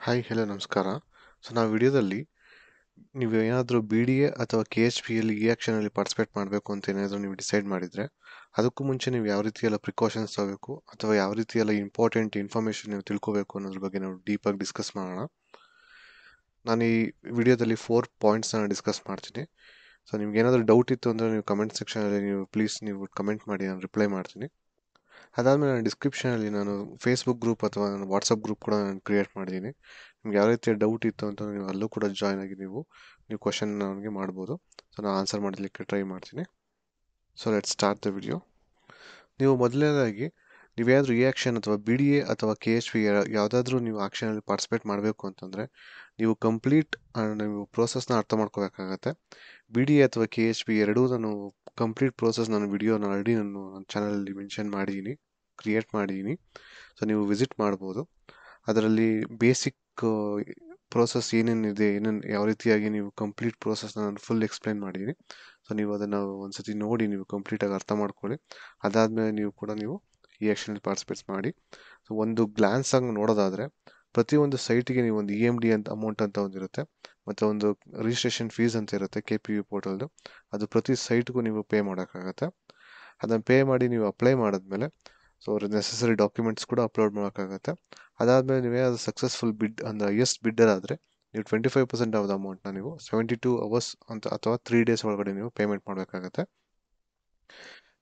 Hi hello ನಮಸ್ಕಾರ. ನಾವು ವಿಡಿಯೋದಲ್ಲಿ ನೀವು ಏನಾದರೂ ಬಿ ಡಿ ಎ ಅಥವಾ ಕೆ ಎಚ್ ಪಿ ಎಲ್ ಈ ಆಕ್ಷನಲ್ಲಿ ಪಾರ್ಟಿಸಿಪೇಟ್ ಮಾಡಬೇಕು ಅಂತ ಏನಾದರೂ ನೀವು ಡಿಸೈಡ್ ಮಾಡಿದರೆ ಅದಕ್ಕೂ ಮುಂಚೆ ನೀವು ಯಾವ ರೀತಿ ಎಲ್ಲ ಪ್ರಿಕಾಷನ್ಸ್ ತಗೋಬೇಕು ಅಥವಾ ಯಾವ ರೀತಿ ಎಲ್ಲ ಇಂಪಾರ್ಟೆಂಟ್ ಇನ್ಫಾರ್ಮೇಷನ್ ನೀವು ತಿಳ್ಕೋಬೇಕು ಅನ್ನೋದ್ರ ಬಗ್ಗೆ ನಾವು ಡೀಪಾಗಿ ಡಿಸ್ಕಸ್ ಮಾಡೋಣ. ನಾನು ಈ ವಿಡಿಯೋದಲ್ಲಿ 4 ಪಾಯಿಂಟ್ಸ್ನ ಡಿಸ್ಕಸ್ ಮಾಡ್ತೀನಿ. ಸೊ ನಿಮ್ಗೆ ಏನಾದರೂ ಡೌಟ್ ಇತ್ತು ಅಂದರೆ ನೀವು ಕಮೆಂಟ್ ಸೆಕ್ಷನಲ್ಲಿ ನೀವು ಕಮೆಂಟ್ ಮಾಡಿ, ನಾನು ರಿಪ್ಲೈ ಮಾಡ್ತೀನಿ. ಅದಾದಮೇಲೆ ನಾನು ಡಿಸ್ಕ್ರಿಪ್ಷನಲ್ಲಿ ನಾನು ಫೇಸ್ಬುಕ್ ಗ್ರೂಪ್ ಅಥವಾ ನಾನು ವಾಟ್ಸಪ್ ಗ್ರೂಪ್ ಕೂಡ ನಾನು ಕ್ರಿಯೇಟ್ ಮಾಡಿದ್ದೀನಿ. ನಿಮ್ಗೆ ಯಾವ ರೀತಿಯ ಡೌಟ್ ಇತ್ತು ಅಂತ ನೀವು ಅಲ್ಲೂ ಕೂಡ ಜಾಯ್ನ್ ಆಗಿ ನೀವು ಕ್ವಶನ್ ನನಗೆ ಮಾಡ್ಬೋದು. ಸೊ ನಾನು ಆನ್ಸರ್ ಮಾಡಲಿಕ್ಕೆ ಟ್ರೈ ಮಾಡ್ತೀನಿ. So let start the video. ನೀವು ಮೊದಲನೇದಾಗಿ ನೀವೇನಾದರೂ ಈ ಆಕ್ಷನ್ ಅಥವಾ ಬಿ ಡಿ ಎ ಅಥವಾ ಕೆ ಎಚ್ ಪಿ ಯಾವುದಾದ್ರೂ ನೀವು ಆಕ್ಷನಲ್ಲಿ ಪಾರ್ಟಿಸಿಪೇಟ್ ಮಾಡಬೇಕು ಅಂತಂದರೆ ನೀವು ಕಂಪ್ಲೀಟ್ ನೀವು ಪ್ರೋಸೆಸ್ನ ಅರ್ಥ ಮಾಡ್ಕೋಬೇಕಾಗತ್ತೆ. ಬಿ ಡಿ ಎ ಅಥವಾ ಕೆ ಎಚ್ ಪಿ ಎರಡೂ ನಾನು ಕಂಪ್ಲೀಟ್ ಪ್ರೋಸೆಸ್ ನನ್ನ ವಿಡಿಯೋನ ಆಲ್ರೆಡಿ ನನ್ನ ಚಾನಲಲ್ಲಿ ಮೆನ್ಷನ್ ಮಾಡಿದ್ದೀನಿ, ಕ್ರಿಯೇಟ್ ಮಾಡಿದ್ದೀನಿ. ಸೊ ನೀವು ವಿಸಿಟ್ ಮಾಡ್ಬೋದು. ಅದರಲ್ಲಿ ಬೇಸಿಕ್ ಪ್ರೋಸೆಸ್ ಏನೇನಿದೆ, ಯಾವ ರೀತಿಯಾಗಿ ನೀವು ಕಂಪ್ಲೀಟ್ ಪ್ರೋಸೆಸ್ನ ನಾನು ಫುಲ್ ಎಕ್ಸ್ಪ್ಲೈನ್ ಮಾಡಿದ್ದೀನಿ. ಸೊ ನೀವು ಅದನ್ನು ಒಂದ್ಸತಿ ನೋಡಿ ನೀವು ಕಂಪ್ಲೀಟಾಗಿ ಅರ್ಥ ಮಾಡ್ಕೊಳ್ಳಿ. ಅದಾದಮೇಲೆ ನೀವು ಈ ಆ್ಯಕ್ಷನಲ್ಲಿ ಪಾರ್ಟಿಸಿಪೇಟ್ಸ್ ಮಾಡಿ. ಸೊ ಒಂದು ಗ್ಲಾನ್ಸ್ ಆಗಿ ನೋಡೋದಾದರೆ ಪ್ರತಿಯೊಂದು ಸೈಟಿಗೆ ನೀವು ಒಂದು EMD ಅಂತ ಅಮೌಂಟ್ ಅಂತ ಒಂದಿರುತ್ತೆ, ಮತ್ತು ಒಂದು ರಿಜಿಸ್ಟ್ರೇಷನ್ ಫೀಸ್ ಅಂತ ಇರುತ್ತೆ KPU ಪೋರ್ಟಲ್ದು. ಅದು ಪ್ರತಿ ಸೈಟ್ಗೂ ನೀವು ಪೇ ಮಾಡೋಕ್ಕಾಗತ್ತೆ. ಅದನ್ನು ಪೇ ಮಾಡಿ ನೀವು ಅಪ್ಲೈ ಮಾಡಿದ್ಮೇಲೆ ಸೊ ನೆಸೆಸರಿ ಡಾಕ್ಯುಮೆಂಟ್ಸ್ ಕೂಡ ಅಪ್ಲೋಡ್ ಮಾಡೋಕ್ಕಾಗತ್ತೆ. ಅದಾದಮೇಲೆ ನೀವೇನಾದರೂ ಸಕ್ಸಸ್ಫುಲ್ ಬಿಡ್ ಅಂದರೆ ಹೈಯೆಸ್ಟ್ ಬಿಡ್ಡರ್ ಆದರೆ ನೀವು 25% ಆಫ್ ದ ಅಮೌಂಟ್ನ ನೀವು 72 ಅವರ್ಸ್ ಅಂತ ಅಥವಾ 3 ಡೇಸ್ ಒಳಗಡೆ ನೀವು ಪೇಮೆಂಟ್ ಮಾಡಬೇಕಾಗತ್ತೆ.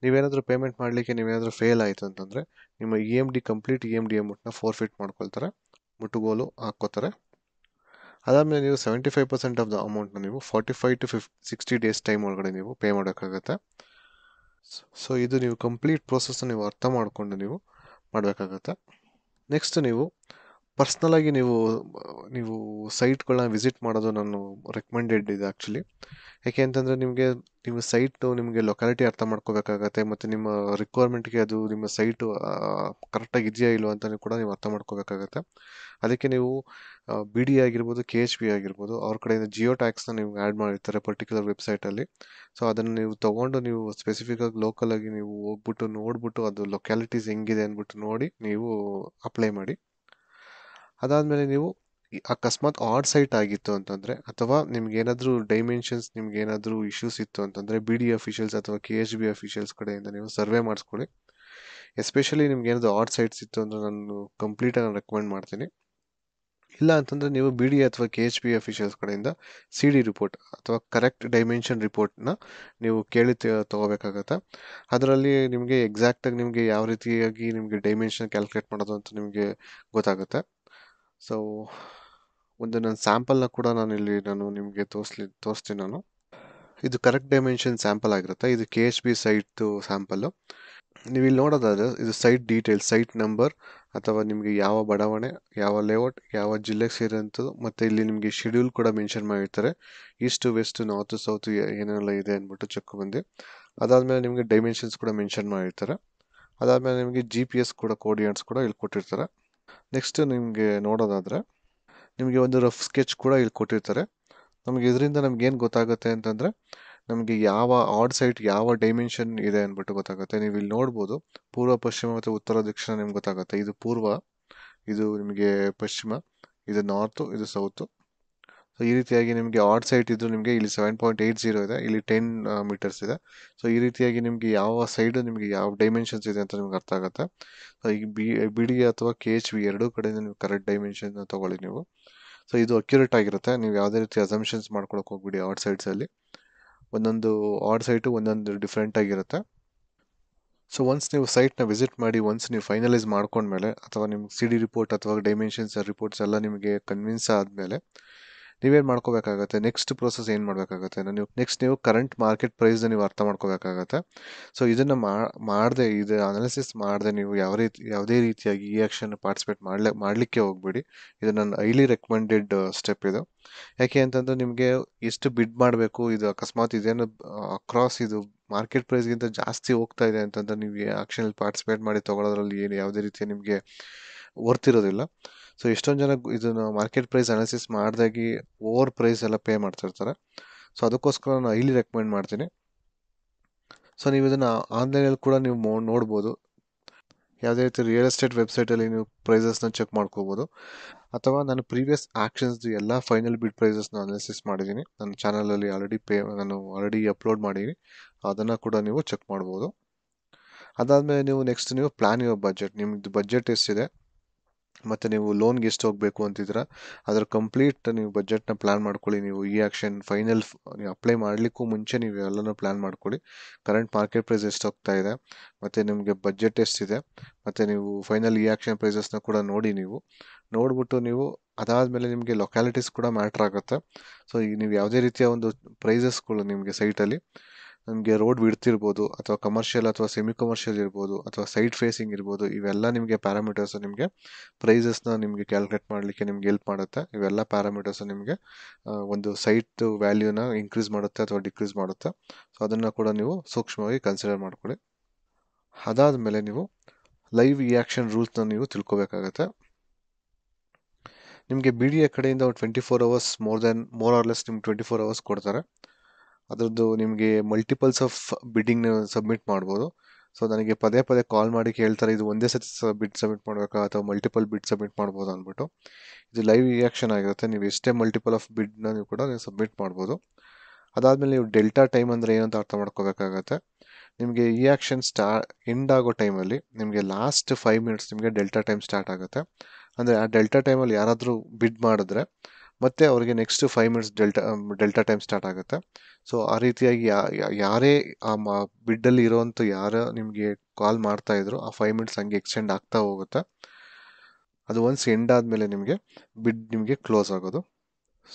ನೀವೇನಾದರೂ ಪೇಮೆಂಟ್ ಮಾಡಲಿಕ್ಕೆ ನೀವೇನಾದರೂ ಫೇಲ್ ಆಯಿತು ಅಂತಂದರೆ ನಿಮ್ಮ ಕಂಪ್ಲೀಟ್ EMD ಅಮೌಂಟ್ನ ಫೋರ್ಫಿಟ್ ಮಾಡ್ಕೊಳ್ತಾರೆ, ಮುಟ್ಟುಗೋಲು ಹಾಕ್ಕೋತಾರೆ. ಅದಾದಮೇಲೆ ನೀವು 75% ಆಫ್ ದ ಅಮೌಂಟ್ನ ನೀವು 45 to 60 ಡೇಸ್ ಟೈಮ್ ಒಳಗಡೆ ನೀವು ಪೇ ಮಾಡೋಕ್ಕಾಗತ್ತೆ. ಸೊ ಇದು ನೀವು ಕಂಪ್ಲೀಟ್ ಪ್ರೋಸೆಸ್ನ ನೀವು ಅರ್ಥ ಮಾಡಿಕೊಂಡು ನೀವು ಮಾಡಬೇಕಾಗತ್ತೆ. ನೆಕ್ಸ್ಟ್ ನೀವು ಪರ್ಸ್ನಲಾಗಿ ನೀವು ಸೈಟ್ಗಳನ್ನ ವಿಸಿಟ್ ಮಾಡೋದು ನಾನು ರೆಕಮೆಂಡೆಡ್ ಇದೆ ಆ್ಯಕ್ಚುಲಿ. ಯಾಕೆ ಅಂತಂದರೆ ನಿಮ್ಮ ಸೈಟು ನಿಮಗೆ ಲೊಕ್ಯಾಲಿಟಿ ಅರ್ಥ ಮಾಡ್ಕೋಬೇಕಾಗತ್ತೆ, ಮತ್ತು ನಿಮ್ಮ ರಿಕ್ವೈರ್ಮೆಂಟ್ಗೆ ಅದು ನಿಮ್ಮ ಸೈಟು ಕರೆಕ್ಟಾಗಿ ಇದೆಯಾ ಇಲ್ವೋ ಅಂತ ಕೂಡ ನೀವು ಅರ್ಥ ಮಾಡ್ಕೋಬೇಕಾಗತ್ತೆ. ಅದಕ್ಕೆ ನೀವು ಬಿ ಡಿ ಆಗಿರ್ಬೋದು, KHP ಆಗಿರ್ಬೋದು, ಅವ್ರ ಕಡೆಯಿಂದ ಜಿಯೋ ಟ್ಯಾಕ್ಸ್ನ ನೀವು ಆ್ಯಡ್ ಮಾಡಿರ್ತಾರೆ ಪರ್ಟಿಕ್ಯುಲರ್ ವೆಬ್ಸೈಟಲ್ಲಿ. ಸೊ ಅದನ್ನು ನೀವು ತೊಗೊಂಡು ನೀವು ಸ್ಪೆಸಿಫಿಕಾಗಿ ಲೋಕಲಾಗಿ ನೀವು ಹೋಗ್ಬಿಟ್ಟು ನೋಡ್ಬಿಟ್ಟು ಅದು ಲೊಕ್ಯಾಲಿಟೀಸ್ ಹೆಂಗಿದೆ ಅಂದ್ಬಿಟ್ಟು ನೋಡಿ ನೀವು ಅಪ್ಲೈ ಮಾಡಿ. ಅದಾದಮೇಲೆ ನೀವು ಅಕಸ್ಮಾತ್ ಆಡ್ ಸೈಟ್ ಆಗಿತ್ತು ಅಂತಂದರೆ, ಅಥವಾ ನಿಮ್ಗೇನಾದರೂ ಡೈಮೆನ್ಷನ್ಸ್ ನಿಮ್ಗೇನಾದರೂ ಇಶ್ಯೂಸ್ ಇತ್ತು ಅಂತಂದರೆ BD ಅಫಿಷಿಯಲ್ಸ್ ಅಥವಾ KHB ಅಫಿಷಿಯಲ್ಸ್ ಕಡೆಯಿಂದ ನೀವು ಸರ್ವೆ ಮಾಡಿಸ್ಕೊಳ್ಳಿ. ಎಸ್ಪೆಷಲಿ ನಿಮ್ಗೇನಾದರೂ ಆಡ್ ಸೈಟ್ಸ್ ಇತ್ತು ಅಂದರೆ ನಾನು ಕಂಪ್ಲೀಟಾಗಿ ರೆಕಮೆಂಡ್ ಮಾಡ್ತೀನಿ. ಇಲ್ಲ ಅಂತಂದರೆ ನೀವು BD ಅಥವಾ KHB ಅಫಿಷಿಯಲ್ಸ್ ಕಡೆಯಿಂದ CD ರಿಪೋರ್ಟ್ ಅಥವಾ ಕರೆಕ್ಟ್ ಡೈಮೆನ್ಷನ್ ರಿಪೋರ್ಟ್ನ ನೀವು ಕೇಳಿ ತೊಗೋಬೇಕಾಗತ್ತೆ. ಅದರಲ್ಲಿ ನಿಮಗೆ ಎಕ್ಸಾಕ್ಟಾಗಿ ನಿಮಗೆ ಯಾವ ರೀತಿಯಾಗಿ ನಿಮಗೆ ಡೈಮೆನ್ಷನ್ ಕ್ಯಾಲ್ಕುಲೇಟ್ ಮಾಡೋದು ಅಂತ ನಿಮಗೆ ಗೊತ್ತಾಗುತ್ತೆ. ಸೊ ನನ್ನ ಸ್ಯಾಂಪಲ್ನ ಕೂಡ ನಾನು ನಿಮಗೆ ತೋರಿಸ್ತೀನಿ. ಇದು ಕರೆಕ್ಟ್ ಡೈಮೆನ್ಷನ್ ಸ್ಯಾಂಪಲ್ ಆಗಿರುತ್ತೆ. ಇದು KHB ಸೈಟ್ದು ಸ್ಯಾಂಪಲ್ಲು. ನೀವು ಇಲ್ಲಿ ನೋಡೋದಾದರೆ ಇದು ಸೈಟ್ ಡೀಟೇಲ್ಸ್, ಸೈಟ್ ನಂಬರ್, ಅಥವಾ ನಿಮಗೆ ಯಾವ ಬಡಾವಣೆ, ಯಾವ ಲೇಔಟ್, ಯಾವ ಜಿಲ್ಲೆಗೆ ಸೇರಿದಂಥದ್ದು, ಮತ್ತು ಇಲ್ಲಿ ನಿಮಗೆ ಶೆಡ್ಯೂಲ್ ಕೂಡ ಮೆನ್ಷನ್ ಮಾಡಿರ್ತಾರೆ. ಈಸ್ಟು ವೆಸ್ಟು ನಾರ್ತು ಸೌತು ಏನೆಲ್ಲ ಇದೆ ಅಂದ್ಬಿಟ್ಟು ಚೆಕ್ ಬಂದು. ಅದಾದಮೇಲೆ ನಿಮಗೆ ಡೈಮೆನ್ಷನ್ಸ್ ಕೂಡ ಮೆನ್ಷನ್ ಮಾಡಿರ್ತಾರೆ. ಅದಾದಮೇಲೆ ನಿಮಗೆ GPS ಕೂಡ ಕೋಆರ್ಡಿನೇಟ್ಸ್ ಕೂಡ ಇಲ್ಲಿ ಕೊಟ್ಟಿರ್ತಾರೆ. ನೆಕ್ಸ್ಟ್ ನಿಮಗೆ ನೋಡೋದಾದರೆ ನಿಮಗೆ ಒಂದು ರಫ್ ಸ್ಕೆಚ್ ಕೂಡ ಇಲ್ಲಿ ಕೊಟ್ಟಿರ್ತಾರೆ. ಇದರಿಂದ ನಮಗೇನು ಗೊತ್ತಾಗುತ್ತೆ ಅಂತಂದರೆ ನಮಗೆ ಯಾವ ಆಡ್ ಸೈಟ್ ಯಾವ ಡೈಮೆನ್ಷನ್ ಇದೆ ಅಂದ್ಬಿಟ್ಟು ಗೊತ್ತಾಗುತ್ತೆ. ನೀವು ಇಲ್ಲಿ ನೋಡ್ಬೋದು ಪೂರ್ವ, ಪಶ್ಚಿಮ ಮತ್ತು ಉತ್ತರ, ದಕ್ಷಿಣ ನಿಮ್ಗೆ ಗೊತ್ತಾಗುತ್ತೆ. ಇದು ಪೂರ್ವ, ಇದು ನಿಮಗೆ ಪಶ್ಚಿಮ, ಇದು ನಾರ್ತು, ಇದು ಸೌತು. ಸೊ ಈ ರೀತಿಯಾಗಿ ನಿಮಗೆ ಆಡ್ ಸೈಟ್ ಇದ್ದರೂ ನಿಮಗೆ ಇಲ್ಲಿ 7.80 ಇದೆ, ಇಲ್ಲಿ 10 ಮೀಟರ್ಸ್ ಇದೆ. ಸೊ ಈ ರೀತಿಯಾಗಿ ನಿಮಗೆ ಯಾವ ಸೈಡು ನಿಮಗೆ ಯಾವ ಡೈಮೆನ್ಷನ್ಸ್ ಇದೆ ಅಂತ ನಿಮ್ಗೆ ಅರ್ಥ ಆಗುತ್ತೆ. ಸೊ ಈ BD ಅಥವಾ KHB ಎರಡೂ ಕಡೆಯಿಂದ ನೀವು ಕರೆಕ್ಟ್ ಡೈಮೆನ್ಷನ್ ತೊಗೊಳ್ಳಿ ನೀವು. ಸೊ ಇದು ಅಕ್ಯುರೇಟ್ ಆಗಿರುತ್ತೆ. ನೀವು ಯಾವುದೇ ರೀತಿ ಅಸಂಪ್ಷನ್ಸ್ ಮಾಡ್ಕೊಳಕ್ಕೆ ಹೋಗ್ಬಿಡಿ. ಆಡ್ ಸೈಟ್ಸಲ್ಲಿ ಒಂದೊಂದು ಆಡ್ ಸೈಟು ಒಂದೊಂದು ಡಿಫ್ರೆಂಟ್ ಆಗಿರುತ್ತೆ. ಸೊ ಒನ್ಸ್ ನೀವು ಸೈಟ್ನ ವಿಸಿಟ್ ಮಾಡಿ ನೀವು ಫೈನಲೈಸ್ ಮಾಡ್ಕೊಂಡ್ಮೇಲೆ, ಅಥವಾ ನಿಮ್ಗೆ CD ರಿಪೋರ್ಟ್ ಅಥವಾ ಡೈಮೆನ್ಷನ್ಸ್ ರಿಪೋರ್ಟ್ಸ್ ಎಲ್ಲ ನಿಮಗೆ ಕನ್ವಿನ್ಸ್ ಆದಮೇಲೆ ನೀವೇನು ಮಾಡ್ಕೋಬೇಕಾಗತ್ತೆ, ನೆಕ್ಸ್ಟ್ ಪ್ರೋಸೆಸ್ ಏನು ಮಾಡಬೇಕಾಗತ್ತೆ, ನೀವು ಕರೆಂಟ್ ಮಾರ್ಕೆಟ್ ಪ್ರೈಸ್ನ ನೀವು ಅರ್ಥ ಮಾಡ್ಕೋಬೇಕಾಗತ್ತೆ. ಸೊ ಇದನ್ನು ಇದು ಅನಾಲಿಸಿಸ್ ಮಾಡದೆ ನೀವು ಯಾವುದೇ ರೀತಿಯಾಗಿ ಈ ಆ್ಯಕ್ಷನ್ ಪಾರ್ಟಿಸಿಪೇಟ್ ಮಾಡಲಿಕ್ಕೆ ಹೋಗ್ಬೇಡಿ. ಇದು ನನ್ನ ಹೈಲಿ ರೆಕಮೆಂಡೆಡ್ ಸ್ಟೆಪ್ ಇದು. ಯಾಕೆ ಅಂತಂದರೆ ನಿಮಗೆ ಎಷ್ಟು ಬಿಡ್ ಮಾಡಬೇಕು, ಇದು ಅಕಸ್ಮಾತ್ ಇದೇನು ಅಕ್ರಾಸ್ ಇದು ಮಾರ್ಕೆಟ್ ಪ್ರೈಸ್ಗಿಂತ ಜಾಸ್ತಿ ಹೋಗ್ತಾ ಇದೆ ಅಂತಂದ್ರೆ ನೀವು ಆಕ್ಷನಲ್ಲಿ ಪಾರ್ಟಿಸಿಪೇಟ್ ಮಾಡಿ ತೊಗೊಳೋದ್ರಲ್ಲಿ ಯಾವುದೇ ರೀತಿಯ ನಿಮಗೆ ವರ್ತಿರೋದಿಲ್ಲ. ಸೊ ಎಷ್ಟೊಂದು ಜನ ಇದನ್ನು ಮಾರ್ಕೆಟ್ ಪ್ರೈಸ್ ಅನಾಲಿಸಿಸ್ ಮಾಡಿದಾಗಿ ಓವರ್ ಪ್ರೈಸ್ ಎಲ್ಲ ಪೇ ಮಾಡ್ತಿರ್ತಾರೆ. ಸೊ ಅದಕ್ಕೋಸ್ಕರ ನಾನು ಹೈಲಿ ರೆಕಮೆಂಡ್ ಮಾಡ್ತೀನಿ. ಸೊ ನೀವು ಇದನ್ನು ಆನ್ಲೈನಲ್ಲಿ ಕೂಡ ನೀವು ನೋಡ್ಬೋದು. ಯಾವುದೇ ರೀತಿ ರಿಯಲ್ ಎಸ್ಟೇಟ್ ವೆಬ್ಸೈಟಲ್ಲಿ ನೀವು ಪ್ರೈಸಸ್ನ ಚೆಕ್ ಮಾಡ್ಕೋಬೋದು, ಅಥವಾ ನಾನು ಪ್ರೀವಿಯಸ್ ಆಕ್ಷನ್ಸ್ದು ಎಲ್ಲ ಫೈನಲ್ ಬಿಡ್ ಪ್ರೈಸಸ್ನ ಅನಾಲಿಸಿಸ್ ಮಾಡಿದ್ದೀನಿ ನನ್ನ ಚಾನಲಲ್ಲಿ ನಾನು ಆಲ್ರೆಡಿ ಅಪ್ಲೋಡ್ ಮಾಡಿದ್ದೀನಿ. ಅದನ್ನು ಕೂಡ ನೀವು ಚೆಕ್ ಮಾಡ್ಬೋದು. ಅದಾದಮೇಲೆ ನೀವು ಪ್ಲಾನ್ ಯುವರ್ ಬಜೆಟ್. ನಿಮ್ಮದು ಬಜೆಟ್ ಎಷ್ಟಿದೆ ಮತ್ತು ನೀವು ಲೋನ್ಗೆ ಎಷ್ಟು ಹೋಗಬೇಕು ಅಂತಿದ್ರೆ ಅದರ ಕಂಪ್ಲೀಟ್ ನೀವು ಬಜೆಟ್ನ ಪ್ಲಾನ್ ಮಾಡ್ಕೊಳ್ಳಿ. ನೀವು ಈ ಆಕ್ಷನ್ ಫೈನಲ್ ನೀವು ಅಪ್ಲೈ ಮಾಡಲಿಕ್ಕೂ ಮುಂಚೆ ನೀವು ಎಲ್ಲನೂ ಪ್ಲಾನ್ ಮಾಡ್ಕೊಳ್ಳಿ. ಕರೆಂಟ್ ಮಾರ್ಕೆಟ್ ಪ್ರೈಸ್ ಎಷ್ಟು ಹೋಗ್ತಾ ಇದೆ, ಮತ್ತು ನಿಮಗೆ ಬಜೆಟ್ ಎಷ್ಟಿದೆ, ಮತ್ತು ನೀವು ಫೈನಲ್ ಈ ಆಕ್ಷನ್ ಪ್ರೈಸಸ್ನ ಕೂಡ ನೋಡಿಬಿಟ್ಟು ನೀವು ಅದಾದಮೇಲೆ ನಿಮಗೆ ಲೊಕ್ಯಾಲಿಟೀಸ್ ಕೂಡ ಮ್ಯಾಟ್ರ್ ಆಗುತ್ತೆ. ಸೊ ಈಗ ನೀವು ಯಾವುದೇ ರೀತಿಯ ಒಂದು ಪ್ರೈಸಸ್ಗಳು ನಿಮಗೆ ಸೈಟಲ್ಲಿ ನಿಮಗೆ ರೋಡ್ ವಿಡ್ತ್ ಇರ್ಬೋದು, ಅಥವಾ ಕಮರ್ಷಿಯಲ್ ಅಥವಾ ಸೆಮಿ ಕಮರ್ಷಿಯಲ್ ಇರ್ಬೋದು, ಅಥವಾ ಸೈಟ್ ಫೇಸಿಂಗ್ ಇರ್ಬೋದು, ಇವೆಲ್ಲ ನಿಮಗೆ ಪ್ಯಾರಾಮೀಟರ್ಸ್ ನಿಮಗೆ ಪ್ರೈಸಸ್ನ ನಿಮಗೆ ಕ್ಯಾಲ್ಕುಲೇಟ್ ಮಾಡಲಿಕ್ಕೆ ನಿಮ್ಗೆ ಹೆಲ್ಪ್ ಮಾಡುತ್ತೆ. ಇವೆಲ್ಲ ಪ್ಯಾರಾಮೀಟರ್ಸ್ ನಿಮಗೆ ಒಂದು ಸೈಟ್ ವ್ಯಾಲ್ಯೂನ ಇನ್ಕ್ರೀಸ್ ಮಾಡುತ್ತೆ ಅಥವಾ ಡಿಕ್ರೀಸ್ ಮಾಡುತ್ತೆ. ಸೊ ಅದನ್ನು ಕೂಡ ನೀವು ಸೂಕ್ಷ್ಮವಾಗಿ ಕನ್ಸಿಡರ್ ಮಾಡ್ಕೊಳ್ಳಿ. ಅದಾದಮೇಲೆ ನೀವು ಲೈವ್ ರಿಯಾಕ್ಷನ್ ರೂಲ್ಸ್ನ ನೀವು ತಿಳ್ಕೊಬೇಕಾಗತ್ತೆ. ನಿಮಗೆ ಬಿ ಡಿ ಎ ಕಡೆಯಿಂದ 24 ಅವರ್ಸ್ ಮೋರ್ ಆರ್ ಲೆಸ್ ನಿಮ್ಗೆ 24 ಅವರ್ಸ್ ಕೊಡ್ತಾರೆ. ಅದರದ್ದು ನಿಮಗೆ ಮಲ್ಟಿಪಲ್ಸ್ ಆಫ್ ಬಿಡ್ಡಿಂಗ್ನ ಸಬ್ಮಿಟ್ ಮಾಡ್ಬೋದು. ಸೊ ನನಗೆ ಪದೇ ಪದೇ ಕಾಲ್ ಮಾಡಿ ಕೇಳ್ತಾರೆ, ಇದು ಒಂದೇ ಸತಿ ಬಿಡ್ ಸಬ್ಮಿಟ್ ಮಾಡಬೇಕಾ ಅಥವಾ ಮಲ್ಟಿಪಲ್ ಬಿಡ್ ಸಬ್ಮಿಟ್ ಮಾಡ್ಬೋದು ಅಂದ್ಬಿಟ್ಟು. ಇದು ಲೈವ್ ರಿಯಾಕ್ಷನ್ ಆಗಿರುತ್ತೆ. ನೀವು ಎಷ್ಟೇ ಮಲ್ಟಿಪಲ್ ಆಫ್ ಬಿಡ್ನ ನೀವು ಕೂಡ ನೀವು ಸಬ್ಮಿಟ್ ಮಾಡ್ಬೋದು. ಅದಾದಮೇಲೆ ನೀವು ಡೆಲ್ಟಾ ಟೈಮ್ ಅಂದರೆ ಏನಂತ ಅರ್ಥ ಮಾಡ್ಕೋಬೇಕಾಗತ್ತೆ. ನಿಮಗೆ ಈ ಆಕ್ಷನ್ ಎಂಡ್ ಆಗೋ ಟೈಮಲ್ಲಿ ನಿಮಗೆ ಲಾಸ್ಟ್ 5 ಮಿನಿಟ್ಸ್ ನಿಮಗೆ ಡೆಲ್ಟಾ ಟೈಮ್ ಸ್ಟಾರ್ಟ್ ಆಗುತ್ತೆ. ಅಂದರೆ ಆ ಡೆಲ್ಟಾ ಟೈಮಲ್ಲಿ ಯಾರಾದರೂ ಬಿಡ್ ಮಾಡಿದ್ರೆ ಮತ್ತೆ ಅವರಿಗೆ next 5 minutes delta time start ಆಗುತ್ತೆ. ಸೊ ಆ ರೀತಿಯಾಗಿ ಯಾರೇ ಆ ಬಿಡ್ಡಲ್ಲಿ ಇರೋವಂಥ ಯಾರು ನಿಮಗೆ ಕಾಲ್ ಮಾಡ್ತಾ ಇದ್ರು ಆ 5 ಮಿನಿಟ್ಸ್ ಹಂಗೆ ಎಕ್ಸ್ಟೆಂಡ್ ಆಗ್ತಾ ಹೋಗುತ್ತೆ. ಅದು ಒನ್ಸ್ ಎಂಡ್ ಆದಮೇಲೆ ನಿಮಗೆ ಕ್ಲೋಸ್ ಆಗೋದು.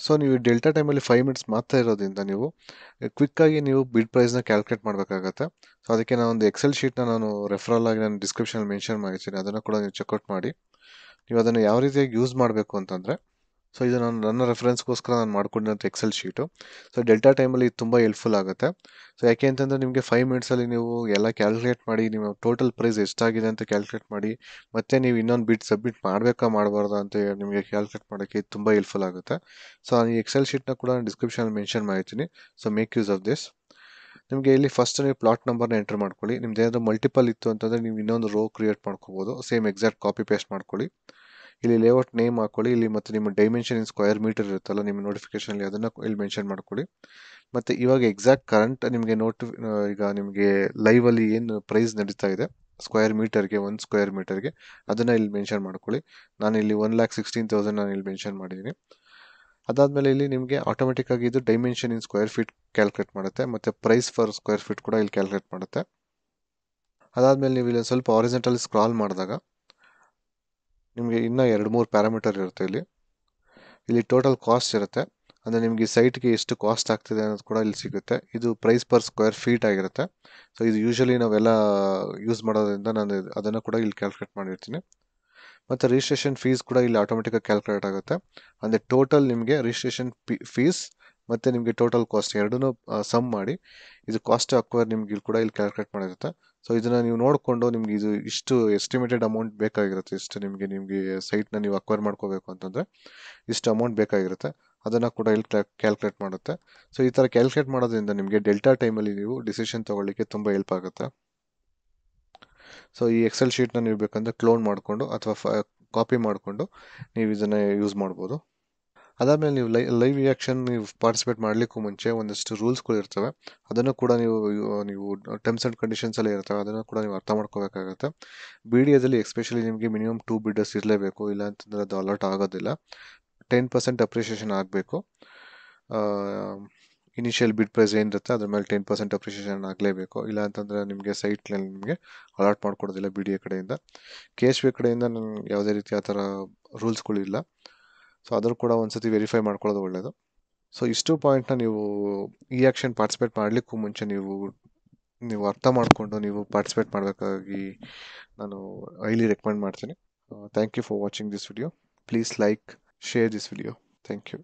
ಸೊ ನೀವು ಡೆಲ್ಟಾ ಟೈಮಲ್ಲಿ 5 ಮಿನಿಟ್ಸ್ ಮಾತ್ರ ಇರೋದ್ರಿಂದ ನೀವು ಕ್ವಿಕ್ಕಾಗಿ ನೀವು ಬಿಡ್ ಪ್ರೈಸ್ನ ಕ್ಯಾಲ್ಕುಲೇಟ್ ಮಾಡಬೇಕಾಗತ್ತೆ. ಸೊ ಅದಕ್ಕೆ ನಾನು ಒಂದು ಎಕ್ಸೆಲ್ ಶೀಟ್ನ ನಾನು ರೆಫರಲ್ ಆಗಿ ನಾನು ಡಿಸ್ಕ್ರಿಪ್ಷನಲ್ಲಿ ಮೆನ್ಷನ್ ಮಾಡಿರ್ತೀನಿ. ಅದನ್ನು ಕೂಡ ನೀವು ಚೆಕ್ಔಟ್ ಮಾಡಿ. ನೀವು ಅದನ್ನು ಯಾವ ರೀತಿಯಾಗಿ ಯೂಸ್ ಮಾಡಬೇಕು ಅಂತಂದರೆ, ಸೊ ಇದು ನನ್ನ ರೆಫರೆನ್ಸ್ಗೋಸ್ಕರ ನಾನು ಮಾಡ್ಕೊಂಡಿರೋಂಥ ಎಕ್ಸೆಲ್ ಶೀಟು. ಸೊ ಡೆಲ್ಟಾ ಟೈಮಲ್ಲಿ ಇದು ತುಂಬ ಹೆಲ್ಪ್ಫುಲ್ ಆಗುತ್ತೆ. ಸೊ ಯಾಕೆ ಅಂತಂದರೆ ನಿಮಗೆ 5 ಮಿನಿಟ್ಸಲ್ಲಿ ನೀವು ಎಲ್ಲ ಕ್ಯಾಲ್ಕುಲೇಟ್ ಮಾಡಿ, ನೀವು ಟೋಟಲ್ ಪ್ರೈಸ್ ಎಷ್ಟಾಗಿದೆ ಅಂತ ಕ್ಯಾಲ್ಕುಲೇಟ್ ಮಾಡಿ, ಮತ್ತೆ ನೀವು ಇನ್ನೊಂದು ಬಿಡ್ ಸಬ್ಮಿಟ್ ಮಾಡಬೇಕಾ ಮಾಡಬಾರ್ದಾ ಅಂತ ನಿಮಗೆ ಕ್ಯಾಲ್ಕುಲೇಟ್ ಮಾಡೋಕ್ಕೆ ಇದು ತುಂಬ ಹೆಲ್ಪ್ಫುಲ್ ಆಗುತ್ತೆ. ಸೊ ನಾನು ಈ ಎಕ್ಸೆಲ್ ಶೀಟ್ನ ಕೂಡ ನಾನು ಡಿಸ್ಕ್ರಿಪ್ಷನಲ್ಲಿ ಮೆನ್ಷನ್ ಮಾಡಿರ್ತೀನಿ. So make use of this. ನಿಮಗೆ ಇಲ್ಲಿ ಫಸ್ಟ್ ನೀವು ಪ್ಲಾಟ್ ನಂಬರ್ನ ಎಂಟರ್ ಮಾಡ್ಕೊಳ್ಳಿ. ನಿಮ್ದು ಏನಾದರೂ ಮಲ್ಟಿಪಲ್ ಇತ್ತು ಅಂತಂದರೆ ನೀವು ಇನ್ನೊಂದು ರೋ ಕ್ರಿಯೇಟ್ ಮಾಡ್ಕೋಬೋದು. ಸೇಮ್ ಎಕ್ಸಾಕ್ಟ್ ಕಾಪಿ ಪೇಸ್ಟ್ ಮಾಡ್ಕೊಳ್ಳಿ. ಇಲ್ಲಿ ಲೇಔಟ್ ನೇಮ್ ಹಾಕೊಳ್ಳಿ. ಇಲ್ಲಿ ಮತ್ತು ನಿಮ್ಮ ಡೈಮೆನ್ಷನ್ ಇನ್ ಸ್ಕ್ವೇರ್ ಮೀಟರ್ ಇರುತ್ತಲ್ಲ ನಿಮ್ಮ ನೋಟಿಫಿಕೇಶನಲ್ಲಿ, ಅದನ್ನು ಇಲ್ಲಿ ಮೆನ್ಷನ್ ಮಾಡ್ಕೊಳ್ಳಿ. ಮತ್ತು ಇವಾಗ ಎಕ್ಸಾಕ್ಟ್ ಕರೆಂಟ್ ನಿಮಗೆ ಈಗ ನಿಮಗೆ ಲೈವಲ್ಲಿ ಏನು ಪ್ರೈಸ್ ನಡೀತಾ ಇದೆ ಸ್ಕ್ವೇರ್ ಮೀಟರ್ಗೆ, 1 ಸ್ಕ್ವೇರ್ ಮೀಟರ್ಗೆ, ಅದನ್ನು ಇಲ್ಲಿ ಮೆನ್ಷನ್ ಮಾಡ್ಕೊಳ್ಳಿ. ನಾನು ಇಲ್ಲಿ 1,16,000 ನಾನು ಇಲ್ಲಿ ಮೆನ್ಷನ್ ಮಾಡಿದ್ದೀನಿ. ಅದಾದಮೇಲೆ ಇಲ್ಲಿ ನಿಮಗೆ ಆಟೋಮೆಟಿಕ್ಕಾಗಿ ಇದು ಡೈಮೆನ್ಷನ್ ಇನ್ ಸ್ಕ್ವೇರ್ ಫೀಟ್ ಕ್ಯಾಲ್ಕುಲೇಟ್ ಮಾಡುತ್ತೆ, ಮತ್ತು ಪ್ರೈಸ್ ಫರ್ ಸ್ಕ್ವೇರ್ ಫೀಟ್ ಕೂಡ ಇಲ್ಲಿ ಕ್ಯಾಲ್ಕುಲೇಟ್ ಮಾಡುತ್ತೆ. ಅದಾದಮೇಲೆ ನೀವು ಇಲ್ಲಿ ಸ್ವಲ್ಪ ಹಾರಿಜಾಂಟಲ್ ಸ್ಕ್ರಾಲ್ ಮಾಡಿದಾಗ ನಿಮಗೆ ಇನ್ನೂ 2-3 ಪ್ಯಾರಾಮೀಟರ್ ಇರುತ್ತೆ. ಇಲ್ಲಿ ಟೋಟಲ್ ಕಾಸ್ಟ್ ಇರುತ್ತೆ. ಅಂದರೆ ನಿಮಗೆ ಸೈಟ್ಗೆ ಎಷ್ಟು ಕಾಸ್ಟ್ ಆಗ್ತಿದೆ ಅನ್ನೋದು ಕೂಡ ಇಲ್ಲಿ ಸಿಗುತ್ತೆ. ಇದು ಪ್ರೈಸ್ ಪರ್ ಸ್ಕ್ವೇರ್ ಫೀಟ್ ಆಗಿರುತ್ತೆ. ಸೊ ಇದು ಯೂಶಲಿ ನಾವೆಲ್ಲ ಯೂಸ್ ಮಾಡೋದ್ರಿಂದ ನಾನು ಅದನ್ನು ಕೂಡ ಇಲ್ಲಿ ಕ್ಯಾಲ್ಕುಲೇಟ್ ಮಾಡಿರ್ತೀನಿ. ಮತ್ತು ರಿಜಿಸ್ಟ್ರೇಷನ್ ಫೀಸ್ ಕೂಡ ಇಲ್ಲಿ ಆಟೋಮೆಟಿಕಾಗಿ ಕ್ಯಾಲ್ಕುಲೇಟ್ ಆಗುತ್ತೆ. ಅಂದರೆ ಟೋಟಲ್ ನಿಮಗೆ ರಿಜಿಸ್ಟ್ರೇಷನ್ ಫೀಸ್ ಮತ್ತು ನಿಮಗೆ ಟೋಟಲ್ ಕಾಸ್ಟ್ ಎರಡೂ ಸಮ್ ಮಾಡಿ ಇದು ಕಾಸ್ಟ್ ಅಕ್ವೈರ್ ನಿಮ್ಗೆ ಇಲ್ಲಿ ಕೂಡ ಇಲ್ಲಿ ಕ್ಯಾಲ್ಕುಲೇಟ್ ಮಾಡಿರುತ್ತೆ. ಸೊ ಇದನ್ನು ನೀವು ನೋಡಿಕೊಂಡು ನಿಮ್ಗೆ ಇದು ಇಷ್ಟು ಎಸ್ಟಿಮೇಟೆಡ್ ಅಮೌಂಟ್ ಬೇಕಾಗಿರುತ್ತೆ. ಇಷ್ಟು ನಿಮಗೆ ಸೈಟ್ನ ನೀವು ಅಕ್ವೈರ್ ಮಾಡ್ಕೋಬೇಕು ಅಂತಂದರೆ ಇಷ್ಟು ಅಮೌಂಟ್ ಬೇಕಾಗಿರುತ್ತೆ. ಅದನ್ನು ಕೂಡ ಇಲ್ಲಿ ಕ್ಯಾಲ್ಕುಲೇಟ್ ಮಾಡುತ್ತೆ. ಸೊ ಈ ಥರ ಕ್ಯಾಲ್ಕುಲೇಟ್ ಮಾಡೋದ್ರಿಂದ ನಿಮಗೆ ಡೆಲ್ಟಾ ಟೈಮಲ್ಲಿ ನೀವು ಡಿಸಿಷನ್ ತೊಗೊಳ್ಳಿಕ್ಕೆ ತುಂಬ ಹೆಲ್ಪ್ ಆಗುತ್ತೆ. ಸೊ ಈ ಎಕ್ಸೆಲ್ ಶೀಟ್ನ ನೀವು ಬೇಕಂದರೆ ಕ್ಲೋನ್ ಮಾಡಿಕೊಂಡು ಅಥವಾ ಕಾಪಿ ಮಾಡಿಕೊಂಡು ನೀವು ಇದನ್ನು ಯೂಸ್ ಮಾಡ್ಬೋದು. ಅದಾದಮೇಲೆ ನೀವು ಲೈವ್ ರಿಯಾಕ್ಷನ್ ನೀವು ಪಾರ್ಟಿಸಿಪೇಟ್ ಮಾಡಲಿಕ್ಕೂ ಮುಂಚೆ ಒಂದಷ್ಟು ರೂಲ್ಸ್ಗಳು ಇರ್ತವೆ. ಅದನ್ನು ಕೂಡ ನೀವು ಟರ್ಮ್ಸ್ ಆ್ಯಂಡ್ ಕಂಡೀಷನ್ಸಲ್ಲೇ ಇರ್ತವೆ, ಅದನ್ನು ಕೂಡ ನೀವು ಅರ್ಥ ಮಾಡ್ಕೋಬೇಕಾಗತ್ತೆ. ಬಿ ಡಿ ಎದಲ್ಲಿ ಎಸ್ಪೆಷಲಿ ನಿಮಗೆ ಮಿನಿಮಮ್ 2 ಬಿಡ್ಡರ್ಸ್ ಇರಲೇಬೇಕು, ಇಲ್ಲ ಅಂತಂದರೆ ಅದು ಅಲರ್ಟ್ ಆಗೋದಿಲ್ಲ. 10% ಅಪ್ರಿಷಿಯೇಷನ್ ಆಗಬೇಕು. ಇನಿಷಿಯಲ್ ಬಿಡ್ ಪ್ರೈಸ್ ಏನಿರುತ್ತೆ ಅದ್ರ ಮೇಲೆ 10% ಅಪ್ರಿಷಿಯೇಷನ್ ಆಗಲೇಬೇಕು. ಇಲ್ಲ ಅಂತಂದರೆ ನಿಮಗೆ ಸೈಟ್ನಲ್ಲಿ ನಿಮಗೆ ಅಲಾಟ್ ಮಾಡಿಕೊಡೋದಿಲ್ಲ ಬಿ ಡಿ ಎ ಕಡೆಯಿಂದ. ಕೆ ಎಚ್ ಬಿ ಕಡೆಯಿಂದ ಯಾವುದೇ ರೀತಿ ಆ ಥರ ರೂಲ್ಸ್ಗಳಿಲ್ಲ. ಸೊ ಅದ್ರ ಕೂಡ ಒಂದ್ಸತಿ ವೆರಿಫೈ ಮಾಡ್ಕೊಳ್ಳೋದು ಒಳ್ಳೆಯದು. ಸೊ ಇಷ್ಟು ಪಾಯಿಂಟ್ನ ನೀವು ಈ ಆಕ್ಷನ್ ಪಾರ್ಟಿಸಿಪೇಟ್ ಮಾಡಲಿಕ್ಕೂ ಮುಂಚೆ ನೀವು ಅರ್ಥ ಮಾಡಿಕೊಂಡು ನೀವು ಪಾರ್ಟಿಸಿಪೇಟ್ ಮಾಡಬೇಕಾಗಿ ನಾನು ಹೈಲಿ ರೆಕಮೆಂಡ್ ಮಾಡ್ತೀನಿ. Thank you for watching this video. Please like, share this video. Thank you.